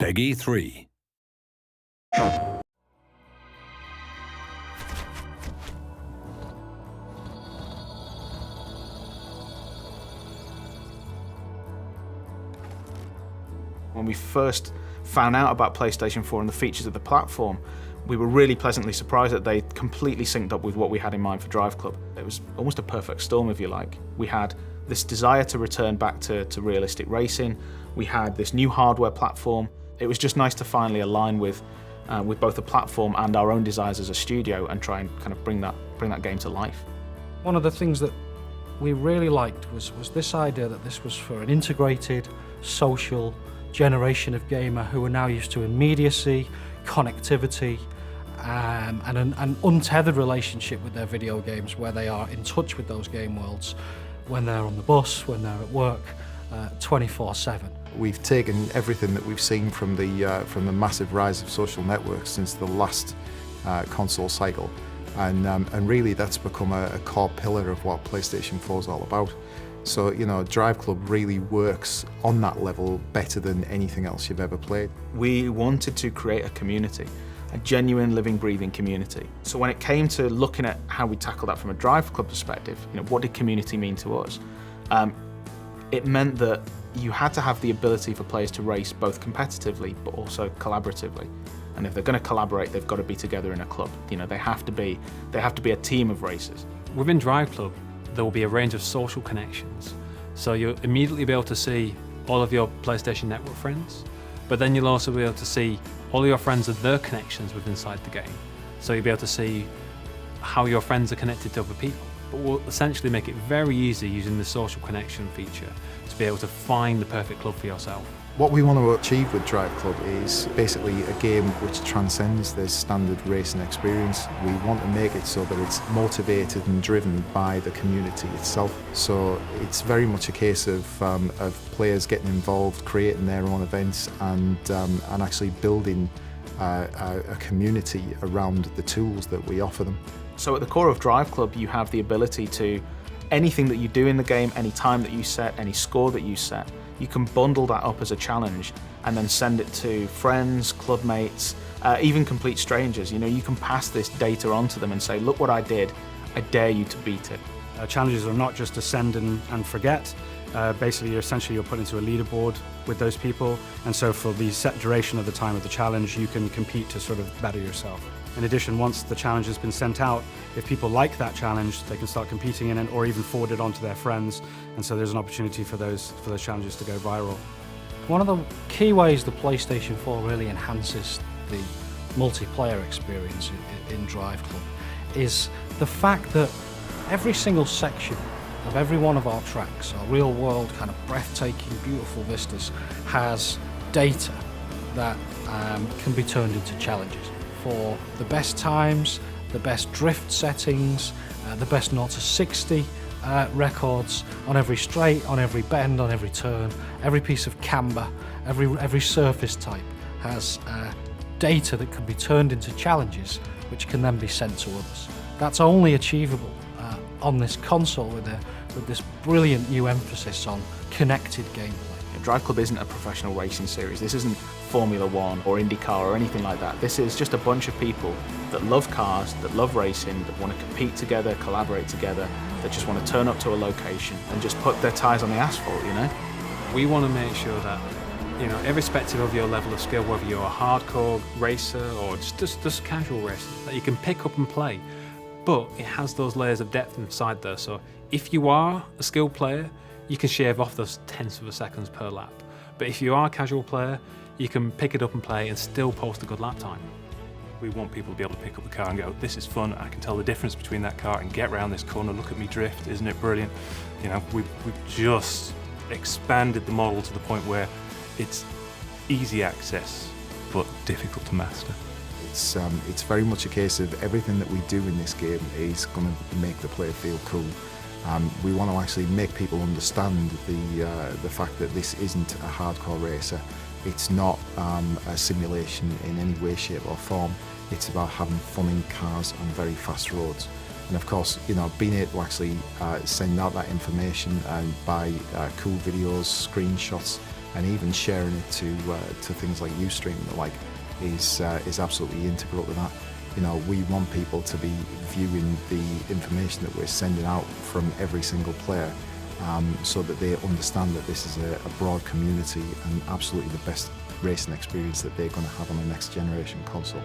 Peggy 3. When we first found out about PlayStation 4 and the features of the platform, we were really pleasantly surprised that they completely synced up with what we had in mind for DriveClub. It was almost a perfect storm, if you like. We had this desire to return back to realistic racing. We had this new hardware platform. It was just nice to finally align with both the platform and our own desires as a studio and try and kind of bring that game to life. One of the things that we really liked was this idea that this was for an integrated, social generation of gamer who are now used to immediacy, connectivity, and an untethered relationship with their video games, where they are in touch with those game worlds when they're on the bus, when they're at work, 24/7. We've taken everything that we've seen from the massive rise of social networks since the last console cycle, and really that's become a core pillar of what PlayStation 4 is all about. So, you know, DriveClub really works on that level better than anything else you've ever played. We wanted to create a community, a genuine, living, breathing community. So when it came to looking at how we tackle that from a DriveClub perspective, you know, what did community mean to us? It meant that you had to have the ability for players to race both competitively but also collaboratively. And if they're going to collaborate, they've got to be together in a club. You know, they have to be a team of racers. Within DriveClub, there will be a range of social connections. So you'll immediately be able to see all of your PlayStation Network friends, but then you'll also be able to see all of your friends and their connections within inside the game. So you'll be able to see how your friends are connected to other people. But we'll essentially make it very easy using the social connection feature to be able to find the perfect club for yourself. What we want to achieve with DriveClub is basically a game which transcends the standard racing experience. We want to make it so that it's motivated and driven by the community itself. So it's very much a case of players getting involved, creating their own events, and actually building a community around the tools that we offer them. So at the core of DriveClub, you have the ability to, anything that you do in the game, any time that you set, any score that you set, you can bundle that up as a challenge and then send it to friends, club mates, even complete strangers. You know, you can pass this data on to them and say, look what I did, I dare you to beat it. Challenges are not just to send and forget. Basically, you're put into a leaderboard with those people, and so for the set duration of the time of the challenge, you can compete to sort of better yourself. In addition, once the challenge has been sent out, if people like that challenge, they can start competing in it or even forward it on to their friends, and so there's an opportunity for those challenges to go viral. One of the key ways the PlayStation 4 really enhances the multiplayer experience in DriveClub is the fact that every single section of every one of our tracks, our real-world kind of breathtaking, beautiful vistas, has data that can be turned into challenges for the best times, the best drift settings, the best 0 to 60 records on every straight, on every bend, on every turn, every piece of camber, every surface type has data that can be turned into challenges which can then be sent to others. That's only achievable on this console with this brilliant new emphasis on connected gameplay. DriveClub isn't a professional racing series. This isn't Formula One or IndyCar or anything like that. This is just a bunch of people that love cars, that love racing, that want to compete together, collaborate together, that just want to turn up to a location and just put their tyres on the asphalt, you know? We want to make sure that, you know, irrespective of your level of skill, whether you're a hardcore racer or just casual racer, that you can pick up and play. But it has those layers of depth inside there. So if you are a skilled player, you can shave off those tenths of a seconds per lap. But if you are a casual player, you can pick it up and play and still post a good lap time. We want people to be able to pick up the car and go, this is fun, I can tell the difference between that car and get around this corner, look at me drift, isn't it brilliant? You know, we've just expanded the model to the point where it's easy access, but difficult to master. It's very much a case of everything that we do in this game is going to make the player feel cool. We want to actually make people understand the fact that this isn't a hardcore racer. It's not a simulation in any way, shape or form. It's about having fun in cars on very fast roads. And of course, you know, being able to actually send out that information and buy cool videos, screenshots, and even sharing it to things like Ustream and the like is absolutely integral to that. You know, we want people to be viewing the information that we're sending out from every single player, so that they understand that this is a broad community and absolutely the best racing experience that they're going to have on the next generation console.